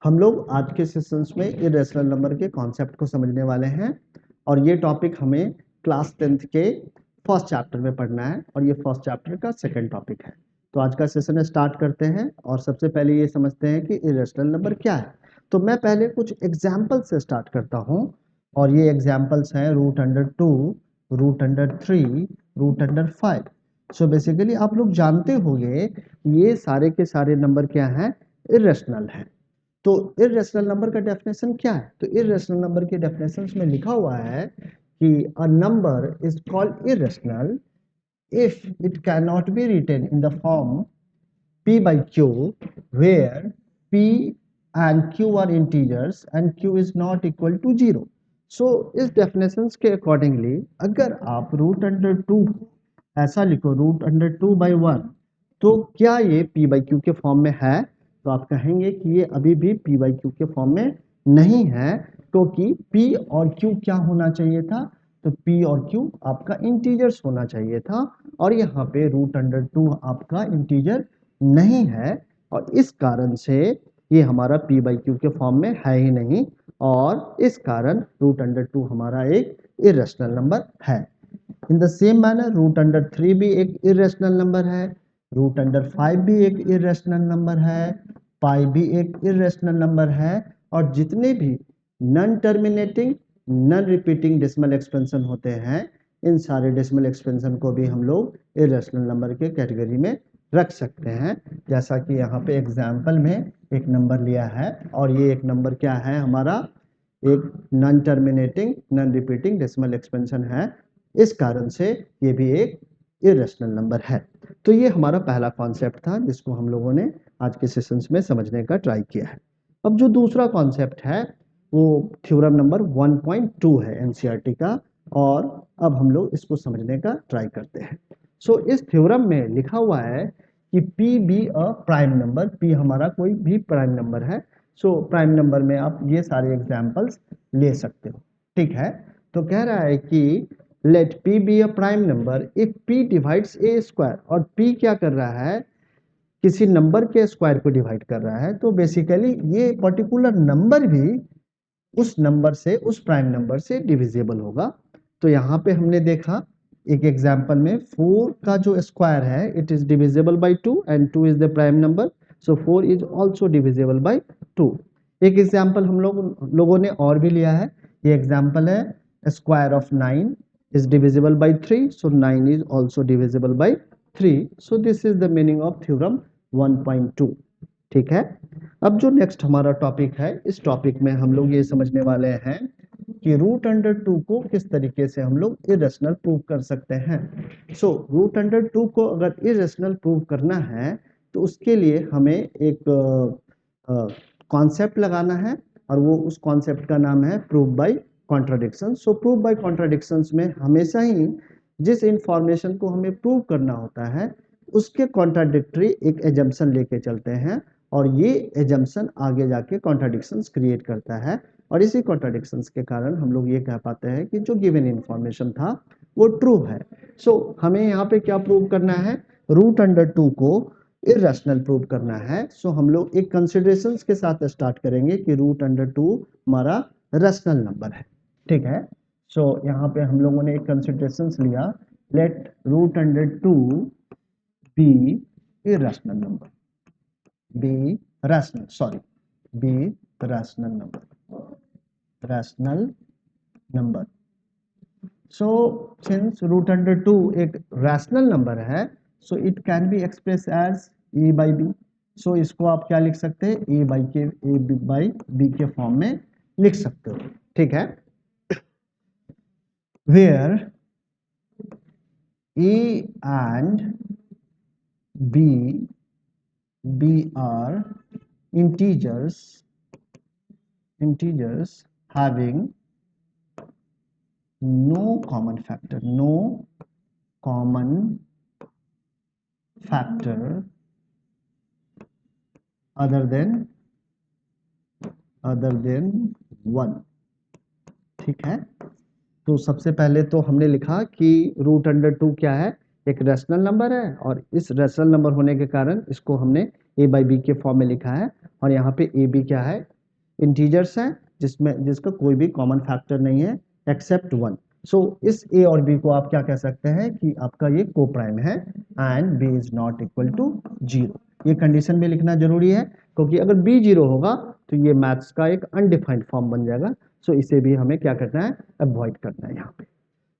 हम लोग आज के सेशंस में इरेशनल नंबर के कॉन्सेप्ट को समझने वाले हैं और ये टॉपिक हमें क्लास 10th के फर्स्ट चैप्टर में पढ़ना है और ये फर्स्ट चैप्टर का सेकंड टॉपिक है। तो आज का सेशन स्टार्ट करते हैं और सबसे पहले ये समझते हैं कि इरेशनल नंबर क्या है। तो मैं पहले कुछ एग्जाम्पल से स्टार्ट करता हूँ और ये एग्जाम्पल्स हैं √2, √3, √5। सो बेसिकली आप लोग जानते होंगे ये सारे के सारे नंबर क्या हैं, इरेशनल हैं। तो इरेशनल नंबर का डेफिनेशन क्या है? तो इरेशनल नंबर के डेफिनेशंस में लिखा हुआ है कि a number is called irrational if it cannot be written in the form p by q where p and q are integers and q is not equal to 0. so इस definitions के accordingly अगर आप √2 ऐसा लिखो √2/1 तो क्या ये p by q के फॉर्म में है? तो आप कहेंगे कि ये अभी भी p by q के फॉर्म में नहीं है, क्योंकि p और q क्या होना चाहिए था? तो p और q आपका इंटीजर्स होना चाहिए था और यहाँ पे √2 आपका इंटीजर नहीं है और इस कारण से ये हमारा p by q के फॉर्म में है ही नहीं और इस कारण √2 हमारा एक इरेशनल नंबर है। इन द सेम मैनर √3 भी एक इरेशनल नंबर है, √5 भी एक इरेशनल नंबर है, पाई भी एक इरेशनल नंबर है और जितने भी non terminating non repeating decimal expansion होते हैं इन सारे डेसिमल एक्सपेंशन को भी हम लोग इरेशनल नंबर के कैटेगरी में रख सकते हैं। जैसा कि यहाँ पे एग्जाम्पल में एक नंबर लिया है और ये एक नंबर क्या है हमारा, एक non terminating non repeating decimal expansion है, इस कारण से ये भी एक इरेशनल नंबर है। तो ये हमारा पहला कॉन्सेप्ट था जिसको हम लोगों ने आज के सेशंस में समझने का ट्राई किया है। अब जो दूसरा कॉन्सेप्ट है वो थ्योरम नंबर 1.2 है एनसीईआरटी का और अब हम लोग इसको समझने का ट्राई करते हैं। सो इस थ्योरम में लिखा हुआ है कि P be a prime number, P हमारा कोई भी प्राइम नंबर है। सो प्राइम नंबर में आप ये सारे एग्जाम्पल्स ले सकते हो, ठीक है। तो कह रहा है कि let P be a prime number if P divides a square, और P क्या कर रहा है, किसी नंबर के स्क्वायर को डिवाइड कर रहा है। तो बेसिकली ये पर्टिकुलर नंबर भी उस नंबर से, उस प्राइम नंबर से डिविजिबल होगा। तो यहाँ पे हमने देखा एक एग्जांपल में 4 का जो स्क्वायर है it is divisible by 2 and 2 is the prime number, so 4 is also divisible by 2। एक एग्जांपल हम लोगों ने और भी लिया है, ये एग्जांपल है square of 9 is divisible by 3, so 9 is also divisible by 3। So this is the meaning of theorem 1.2, ठीक है। अब जो नेक्स्ट हमारा टॉपिक है, इस टॉपिक में हम लोग ये समझने वाले हैं कि √2 को किस तरीके से हम लोग इरेशनल प्रूव कर सकते हैं। सो √2 को अगर इरेशनल प्रूव करना है तो उसके लिए हमें एक कॉन्सेप्ट लगाना है और वो उस कॉन्सेप्ट का नाम है prove by contradiction. So prove by contradictions में हमेशा ही जिस इंफॉर्मेशन को हमें प्रूव करना होता है उसके कॉन्ट्राडिक्टरी एक एजम्पशन लेके चलते हैं और ये एजम्पशन आगे जाके कॉन्ट्राडिक्शंस क्रिएट करता है और इसी कॉन्ट्राडिक्शंस के कारण हम लोग ये कह पाते हैं कि जो गिवन इंफॉर्मेशन था वो ट्रू है। सो हमें यहाँ पे क्या प्रूव करना है, √2 को इरेशनल प्रूव करना है। सो हम लोग एक कंसिडरेशंस के साथ स्टार्ट करेंगे कि √2 हमारा रैशनल नंबर है, ठीक है। सो यहाँ पे हम लोगों ने एक कंसिडरेशंस लिया, let √2 be irrational number, be rational number। so since √2 एक rational number है, so it can be expressed as a by b। so इसको आप क्या लिख सकते हैं, a by b के फॉर्म में लिख सकते हो, ठीक है। where a and b are integers having no common factor other than 1, ठीक है। तो सबसे पहले तो हमने लिखा कि √2 क्या है, एक रैशनल नंबर है और इस रैशनल नंबर होने के कारण इसको हमने ए बाई बी के फॉर्म में लिखा है, और यहाँ पे ए बी क्या है, इंटीजर्स है जिसका कोई भी कॉमन फैक्टर नहीं है एक्सेप्ट 1। सो इस ए और बी को आप क्या कह सकते हैं कि आपका ये को प्राइम है and b is not equal to 0। ये कंडीशन भी लिखना जरूरी है, क्योंकि अगर बी 0 होगा तो ये मैथ्स का एक अनडिफाइंड फॉर्म बन जाएगा। सो इसे भी हमें क्या करना है, अवॉइड करना है यहाँ पे।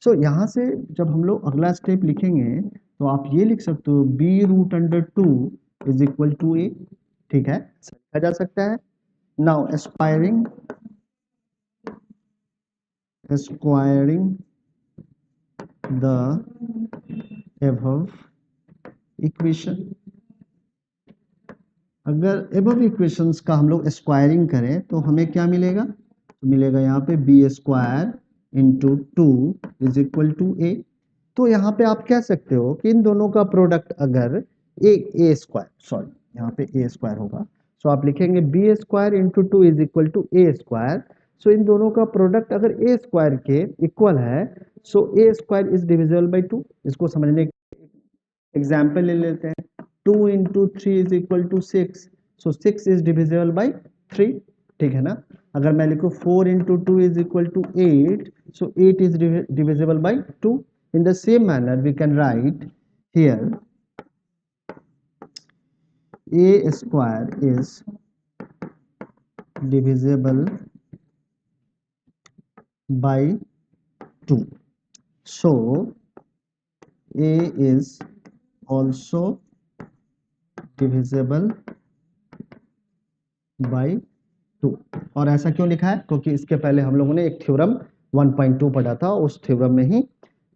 सो यहाँ से जब हम लोग अगला स्टेप लिखेंगे तो आप ये लिख सकते हो b root under 2 is equal to a. ठीक है, लिखा जा सकता है। Now squaring the above equation। अगर above equations का हम लोग स्क्वायरिंग करें तो हमें क्या मिलेगा, तो मिलेगा यहाँ पे b square into 2 is equal to a. तो यहाँ पे आप कह सकते हो कि इन दोनों का प्रोडक्ट अगर ए स्क्वायर, सॉरी यहाँ पे ए स्क्वायर होगा, सो आप लिखेंगे b square into 2 is equal to a square. So इन दोनों का प्रोडक्ट अगर ए स्क्वायर के इक्वल है, so a square is divisible by 2। इसको समझने के एग्जाम्पल ले लेते हैं। 2 into 3 is equal to 6, so 6 is divisible by 3। ठीक है ना। अगर मैं लिखूं 4 into 2 is equal to 8, so 8 is divisible by 2। In the same manner we can write here a square is divisible by 2, so a is also divisible by 2। और ऐसा क्यों लिखा है, क्योंकि इसके पहले हम लोगों ने एक थ्योरम 1.2 पढ़ा था, उस थ्योरम में ही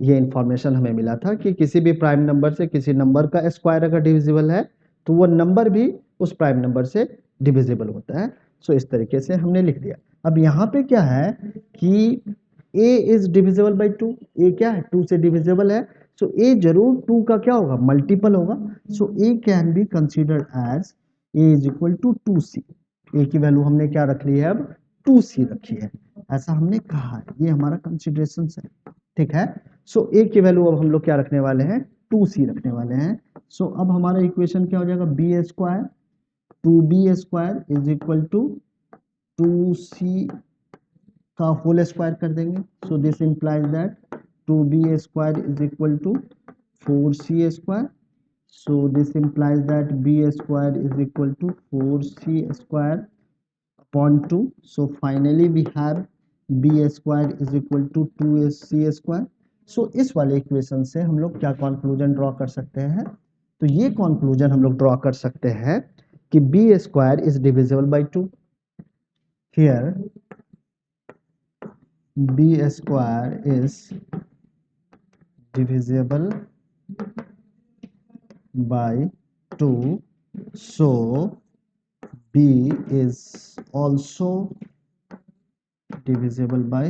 ये इंफॉर्मेशन हमें मिला था कि किसी भी प्राइम नंबर से किसी नंबर का स्क्वायर अगर डिविजिबल है तो वो नंबर भी उस प्राइम नंबर से डिविजिबल होता है। सो इस तरीके से हमने लिख दिया। अब यहाँ पे क्या है कि a is divisible by 2, a क्या है 2 से डिविजिबल है, सो a जरूर 2 का क्या होगा, मल्टीपल होगा। So a can be considered as a is equal to 2c। a की वैल्यू हमने क्या रख ली है, अब 2c रखी है, ऐसा हमने कहा है, ये हमारा कंसिडरेशन है। ठीक है। सो a की वैल्यू अब हम लोग क्या रखने वाले हैं, 2c रखने वाले हैं। सो अब हमारा इक्वेशन क्या हो जाएगा, b square 2b square is equal to 2c का होल स्क्वायर कर देंगे। So this implies that 2b square is equal to 4c square. So this implies that b square is equal to 4c square upon 2. So finally we have b square is equal to 2c square. So इस वाले equation से हम लोग क्या conclusion draw कर सकते हैं, तो ये कंक्लूजन हम लोग ड्रॉ कर सकते हैं कि b square is divisible by 2। Here b square is divisible by 2, so b is also divisible by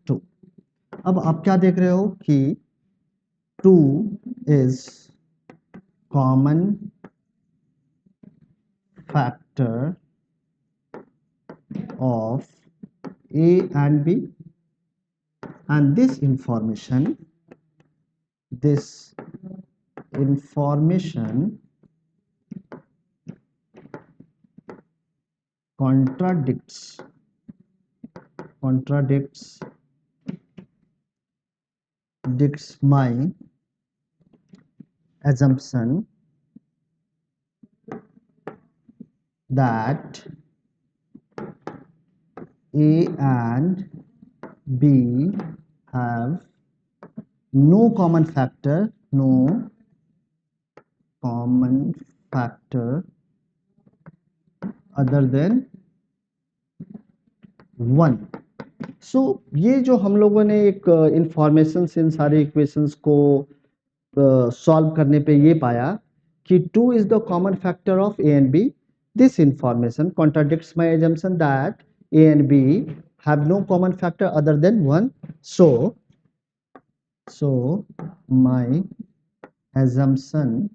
2। अब आप क्या देख रहे हो कि 2 is common factor of a and b, and this information contradicts my assumption that a and b have no common factor other than 1। सो ये जो हम लोगों ने एक इंफॉर्मेशन से इन सारे इक्वेशंस को सॉल्व करने पे ये पाया कि 2 is the common factor of a and b। This information contradicts my assumption that a and b have no common factor other than 1। So my assumption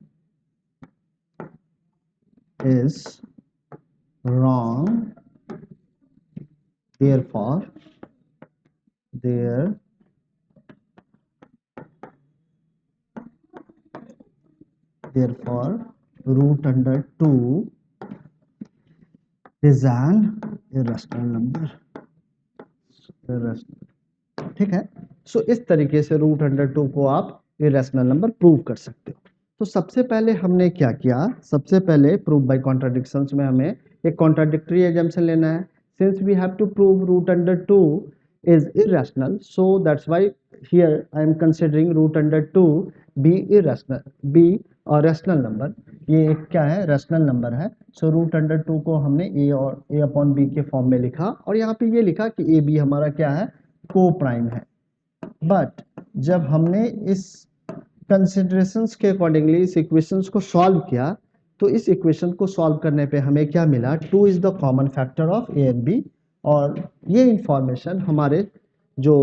is wrong, therefore root under 2 is an irrational number. ठीक है। सो इस तरीके से root under 2 को आप irrational number prove कर सकते हो। तो सबसे पहले हमने क्या किया, सबसे पहले प्रूव बाय कॉन्ट्राडिक्शंस में हमें एक कॉन्ट्राडिक्टरी एजम्पशन लेना है। Since we have to prove root under 2 is irrational, so that's why here I am considering root under 2 be irrational, be a rational number। ये एक क्या है, रैशनल नंबर है। सो रूट अंडर 2 को हमने a और a अपॉन b के form में लिखा और यहाँ पे ये लिखा कि a b हमारा क्या है, को प्राइम है। बट जब हमने इस कंसिडरेशंस के अकॉर्डिंगली इस इक्वेशंस को सॉल्व किया तो इस इक्वेशन को सॉल्व करने पे हमें क्या मिला, 2 is the common factor of a and b। और ये इंफॉर्मेशन हमारे जो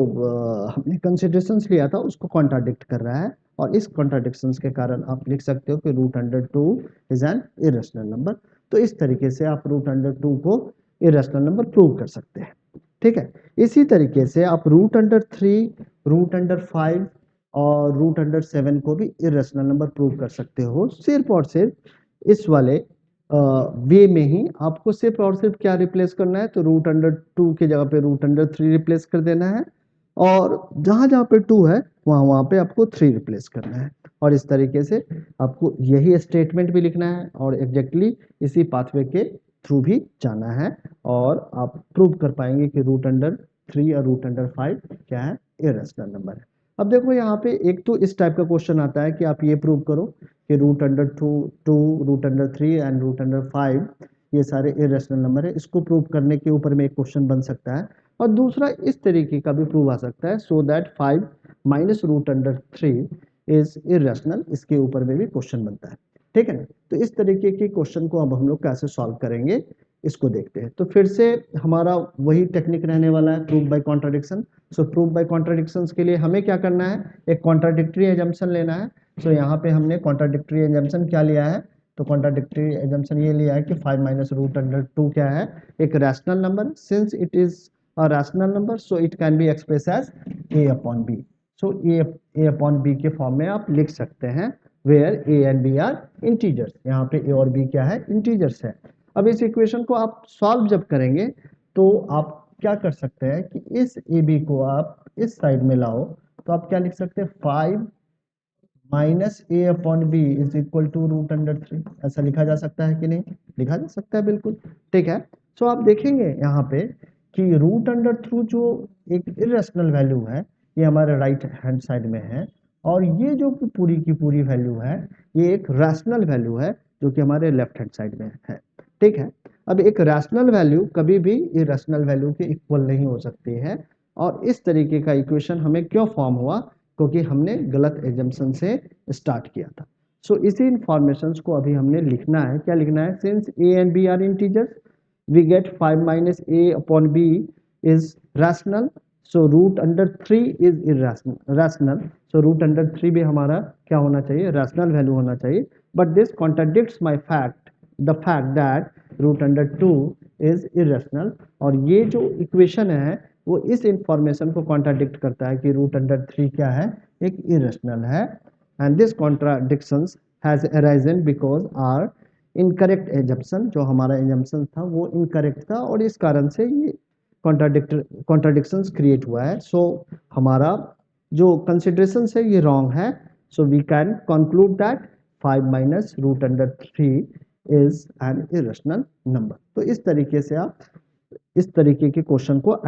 हमने कंसिडरेशंस लिया था उसको कॉन्ट्राडिक्ट कर रहा है और इस कॉन्ट्राडिक्शंस के कारण आप लिख सकते हो कि root under 2 is an irrational number. तो इस तरीके से आप रूट अंडर 2 को इरेशनल नंबर प्रूव कर सकते हैं। ठीक है। इसी तरीके से आप रूट अंडर 3, रूट अंडर 5 और रूट अंडर 7 को भी इरेशनल नंबर प्रूव कर सकते हो। सिर्फ और सिर्फ इस वाले वे में ही आपको सिर्फ और सिर्फ क्या रिप्लेस करना है, तो रूट अंडर 2 की जगह पे रूट अंडर 3 रिप्लेस कर देना है और जहां जहां पे 2 है वहां पे आपको 3 रिप्लेस करना है। और इस तरीके से आपको यही स्टेटमेंट भी लिखना है और एग्जैक्टली इसी पाथवे के थ्रू भी जाना है और आप प्रूव कर पाएंगे कि रूट अंडर 3 और रूट अंडर 5 क्या है, इरेशनल नंबर है। अब देखो यहाँ पे एक तो इस टाइप का क्वेश्चन आता है कि आप ये प्रूव करो कि root under 2, root under 3 and root under 5 ये सारे इरेशनल नंबर है। इसको प्रूव करने के ऊपर में एक क्वेश्चन बन सकता है और दूसरा इस तरीके का भी प्रूव आ सकता है, so that 5 minus root under 3 is irrational. इसके ऊपर में भी क्वेश्चन बनता है। ठीक है ना। तो इस तरीके के क्वेश्चन को अब हम लोग कैसे सॉल्व करेंगे इसको देखते हैं। तो फिर से हमारा वही टेक्निक रहने वाला है, prove by contradiction. So prove by contradictions के लिए हमें क्या करना है, एक कॉन्ट्राडिक्टरी एजम्पशन लेना है। सो यहाँ पे हमने कॉन्ट्राडिक्टरी एजम्पशन क्या लिया है, तो कॉन्ट्राडिक्टरी एजम्पशन ये लिया है कि 5 माइनस रूट अंडर 2 क्या है, एक rational number. Since it is a rational number so it can be express as a upon b। So a upon b के फॉर्म में आप लिख सकते हैं where a and b are integers. यहाँ पे a और b क्या है, इंटीजर्स है। अब इस इक्वेशन को आप सॉल्व जब करेंगे तो आप क्या कर सकते हैं कि इस ए बी को आप इस साइड में लाओ तो आप क्या लिख सकते हैं, 5 minus a upon b is equal to root under 3। ऐसा लिखा जा सकता है कि नहीं, लिखा जा सकता है, बिल्कुल। ठीक है। सो आप देखेंगे यहाँ पे कि रूट अंडर थ्रू जो एक इरेशनल वैल्यू है ये हमारे राइट हैंड साइड में है और ये जो पूरी की पूरी वैल्यू है ये एक रैशनल वैल्यू है जो कि हमारे लेफ्ट हैंड साइड में है। ठीक है। अब एक रैशनल वैल्यू कभी भी इरेशनल वैल्यू के इक्वल नहीं हो सकती है और इस तरीके का इक्वेशन हमें क्यों फॉर्म हुआ, क्योंकि हमने गलत एजम्पशन से स्टार्ट किया था। सो इसी इंफॉर्मेशन को अभी हमने लिखना है। क्या लिखना है, since a and b are integers we get 5 minus a upon b is rational, so root under 3 is rational, so root under 3 भी हमारा क्या होना चाहिए, rational value होना चाहिए। but this contradicts my the fact that root under 2 is irrational। और ये जो इक्वेशन है वो इस इंफॉर्मेशन को कॉन्ट्राडिक्ट करता है कि रूट अंडर 3 क्या है, एक इरेशनल है। And this contradictions has arisen because our incorrect assumption, जो हमारा एजम्पशन था वो इनकरेक्ट था और इस कारण से ये कॉन्ट्राडिक्शंस क्रिएट हुआ है। सो हमारा जो कंसिडरेशन है ये रॉन्ग है। So we can conclude that 5 minus root under 3 is an irrational number. तो इस तरीके से आप इस तरीके के क्वेश्चन को